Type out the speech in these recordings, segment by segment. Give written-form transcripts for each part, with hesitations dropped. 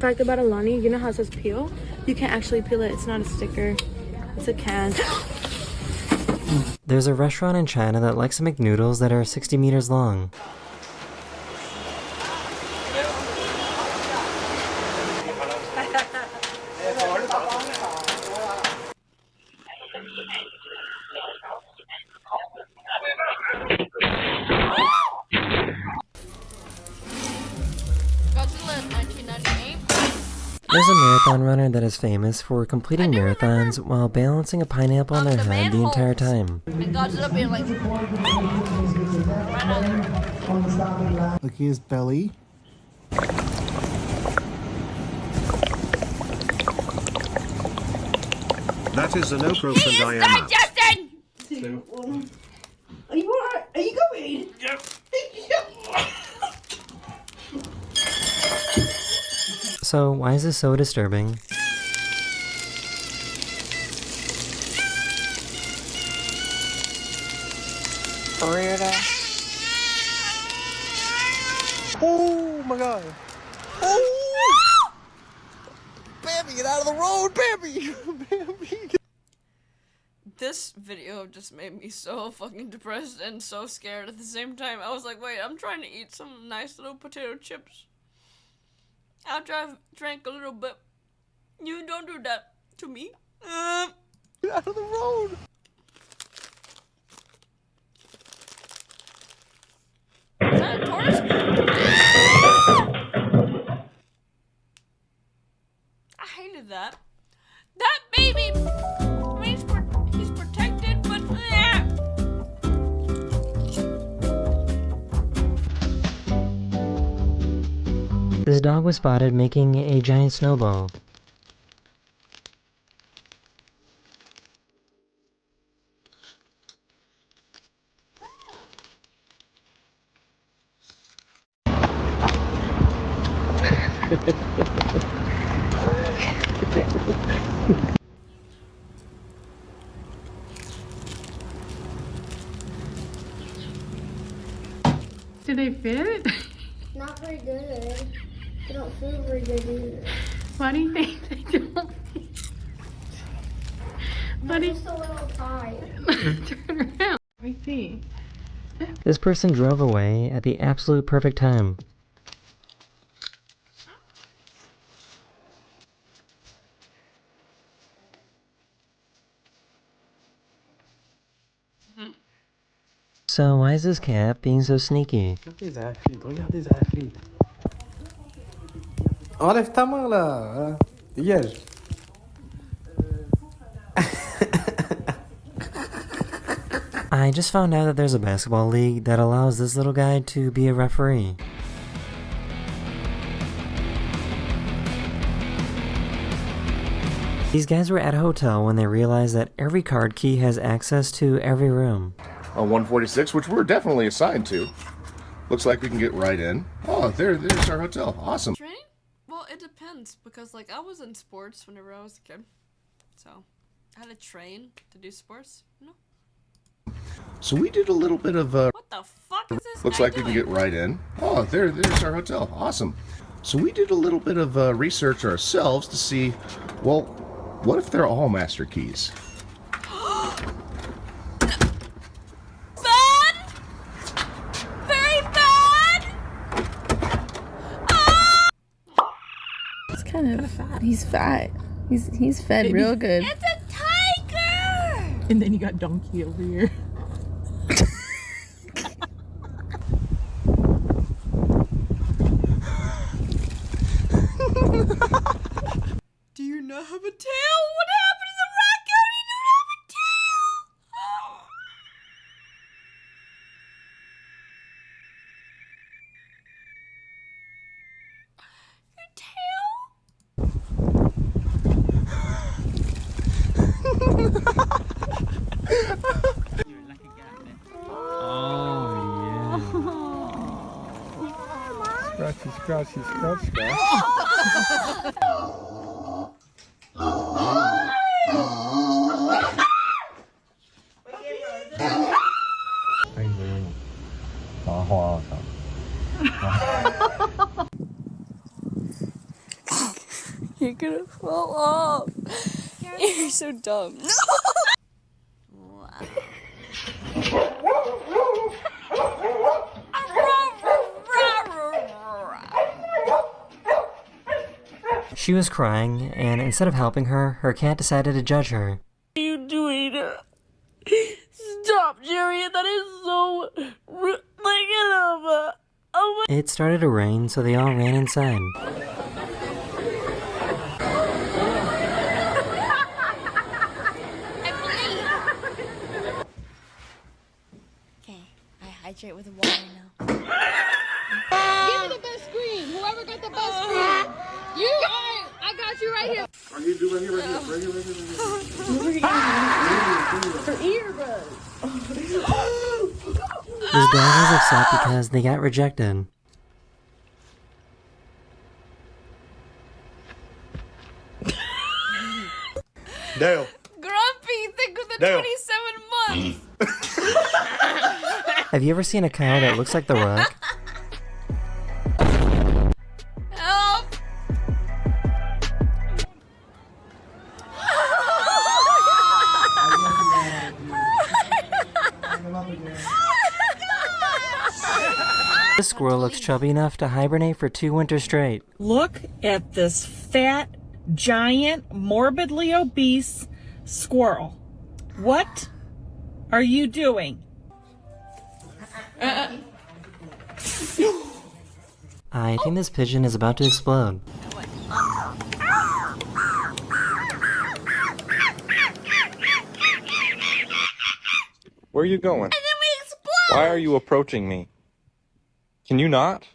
Fact about Alani, you know how it says peel? You can't actually peel it. It's not a sticker. It's a can. There's a restaurant in China that likes to make noodles that are 60 meters long. There's a marathon runner that is famous for completing marathons while balancing a pineapple on their head the entire time. Look at his belly. That is an okra diameter. Are you alright? Are you going? Yep. So why is this so disturbing? Oh my god. Oh! Bambi, get out of the road, Bambi! Bambi! This video just made me so fucking depressed and so scared at the same time. I was like, wait, I'm trying to eat some nice little potato chips. After I've drank a little bit. You don't do that to me. Get out of the road! Is that a tortoise? I hated that. That baby! I mean, he's protected, but... This dog was spotted making a giant snowball. Do they fit? Not very good. They don't feel very good either. Why do you think they don't? They're just a little tight. Turn around. Let me see. This person drove away at the absolute perfect time. So why is this cat being so sneaky? Regardez les arachides. Enlève ta main là. Dégage. I just found out that there's a basketball league that allows this little guy to be a referee. These guys were at a hotel when they realized that every card key has access to every room. 146, which we're definitely assigned to. Looks like we can get right in. Oh, there's our hotel. Awesome. Training? Well, it depends, because, like, I was in sports whenever I was a kid. So, I had to train to do sports, you know? So we did a little bit of What the fuck is this looks guy like we doing? can get right in. Oh, there's our hotel. Awesome. So we did a little bit of research ourselves to see, well, what if they're all master keys? Bad? Very bad? Ah! It's kind of fat. He's fat. He's fed real good. It's a tiger! And then you got donkey over here. Do you not have a tail? What happened to the raccoon? He don't have a tail! Oh. Your tail? Scratchy, scratchy, scratch, scratch. You're gonna fall off. You're so dumb. Wow. She was crying, and instead of helping her, her cat decided to judge her. What are you doing? Stop, Jerry. That is so rude. It started to rain, so they all ran inside. Okay, I hydrate with water now. Give me the best screen. Whoever got the best screen. You are. I got you right here. Are you doing right here? This dog was upset because they got rejected. Dale. Grumpy, think of the Dale. 27 months. Have you ever seen a cow that looks like The Rock? Help! This squirrel looks chubby enough to hibernate for 2 winters straight. Look at this fat, giant, morbidly obese squirrel. What are you doing? I think this pigeon is about to explode. Where are you going? And then we explode! Why are you approaching me? Can you not?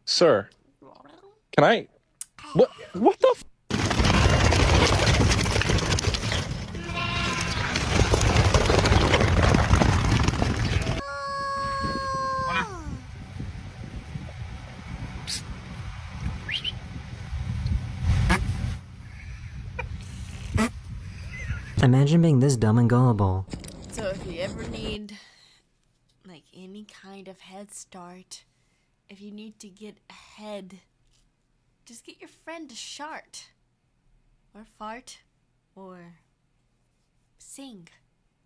Sir, can I? What the f? Imagine being this dumb and gullible. So if you ever need, like, any kind of head start, if you need to get ahead, just get your friend to shart, or fart, or sing.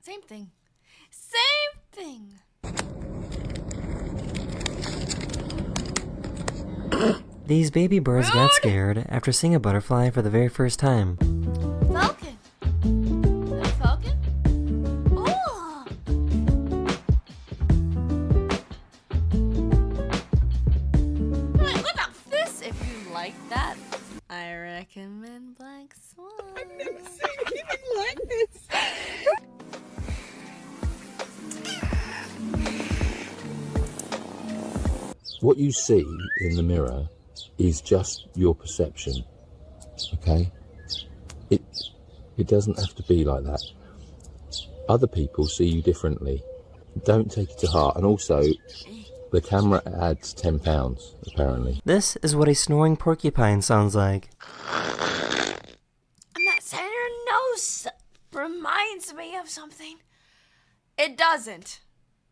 Same thing. Same thing. These baby birds got scared after seeing a butterfly for the very first time. Falcon. Is that a falcon? Oh! Look up this if you like that. I recommend Black Swan. I've never seen anything like this. What you see in the mirror is just your perception, okay? It doesn't have to be like that. Other people see you differently. Don't take it to heart. And also, the camera adds £10, apparently. This is what a snoring porcupine sounds like. I'm not saying your nose reminds me of something. It doesn't.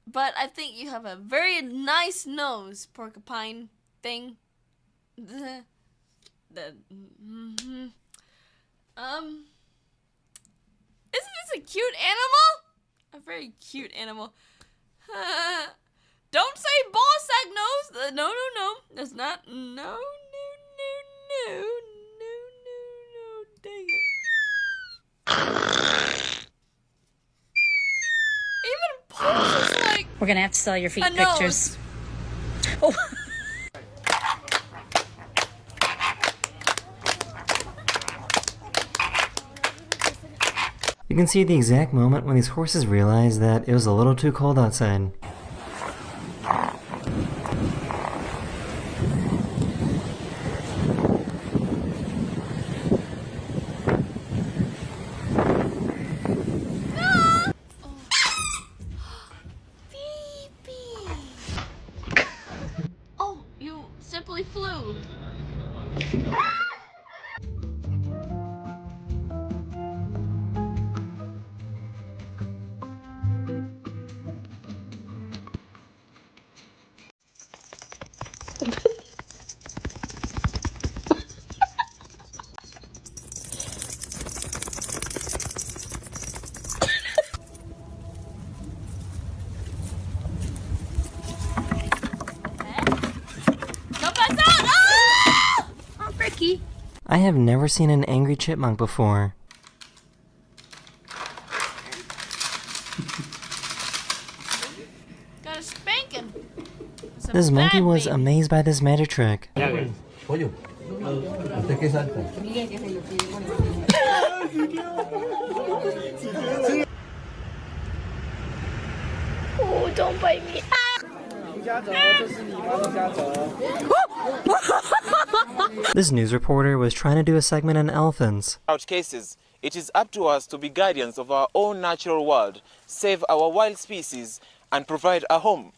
But I think you have a very nice nose, porcupine thing. Isn't this a cute animal? A very cute animal. Don't say ball sack nose. No. That's not. No. Dang it. Even Paul's is like. We're gonna have to sell your feet A pictures. nose. Oh. You can see the exact moment when these horses realized that it was a little too cold outside. Oh, you simply flew. I have never seen an angry chipmunk before. Got a spanking. It's a This monkey bad was baby. amazed by this magic trick. Pollo, ¿usted qué salta? Oh, don't bite me. This news reporter was trying to do a segment on elephants. Cases, it is up to us to be guardians of our own natural world, save our wild species, and provide a home.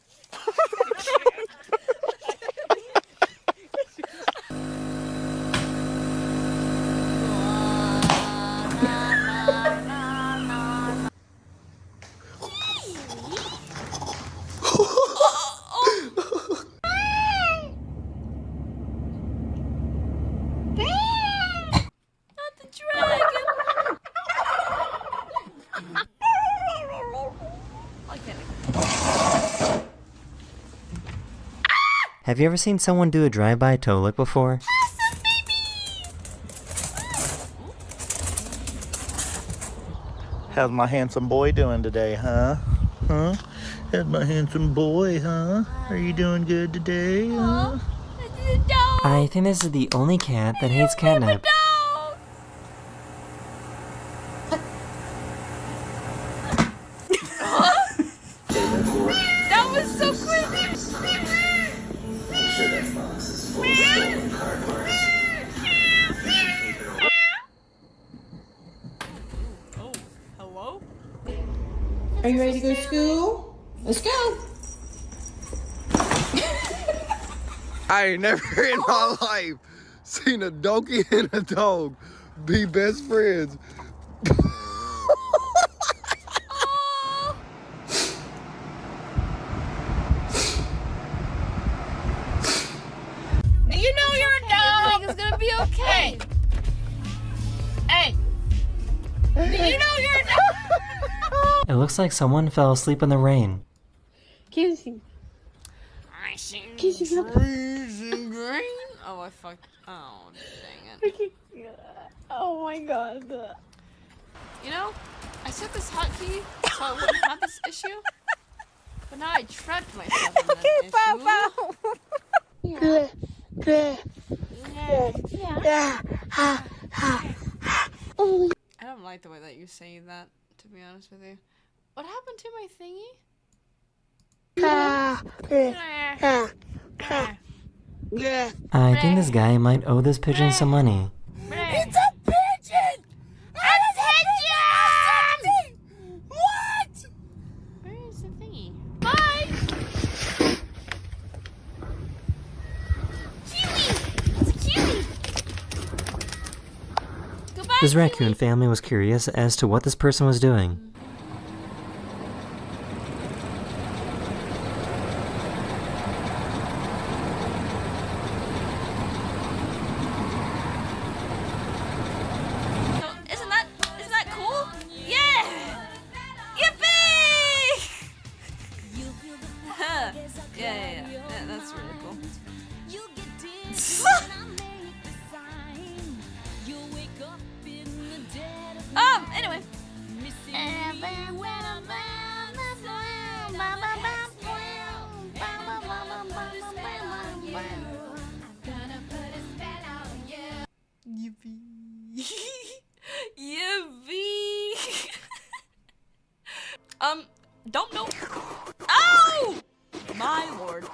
Have you ever seen someone do a drive-by toe lick before? How's my handsome boy doing today, huh? Huh? How's my handsome boy, huh? Are you doing good today, huh? I think this is the only cat that hates catnip. That was so creepy. Oh, hello? Are you ready to go to school? Let's go. I ain't never in my life seen a donkey and a dog be best friends. Do you know you're a dog? It's gonna be okay. Hey. Do you know you're a dog? It looks like someone fell asleep in the rain. Kissing. I see Kissing. freezing green. Oh, I fucked. Oh, dang it. Oh my god. You know, I set this hotkey so I wouldn't have this issue. But now I trapped myself in that issue. I don't like the way that you say that, to be honest with you. What happened to my thingy? I think this guy might owe this pigeon some money. It's a pigeon! A pigeon! What? Where is the thingy? Bye! Kiwi! It's a kiwi! Goodbye, This kiwi. raccoon family was curious as to what this person was doing. Isn't that cool? Yeah! Yippee! yeah, that's really cool. Anyway. Yippee. Yippee. Don't know. Oh! My lord.